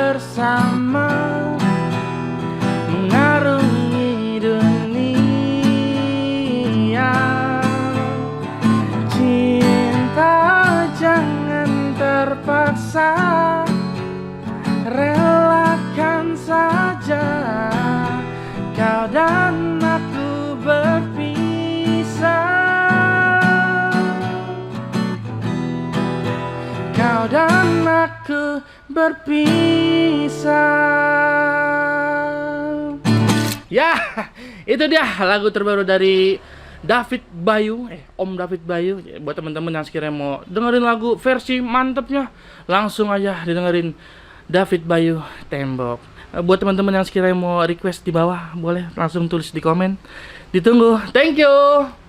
bersama mengarungi dunia. Cinta jangan terpaksa, relakan saja. Kau dan aku berpisah, kau dan aku berpisah. Ya, itu dia lagu terbaru dari David Bayu, Om David Bayu. Buat teman-teman yang sekiranya mau dengerin lagu versi mantepnya, langsung aja didengerin David Bayu Tembok. Buat teman-teman yang sekiranya mau request di bawah, boleh langsung tulis di komen. Ditunggu. Thank you.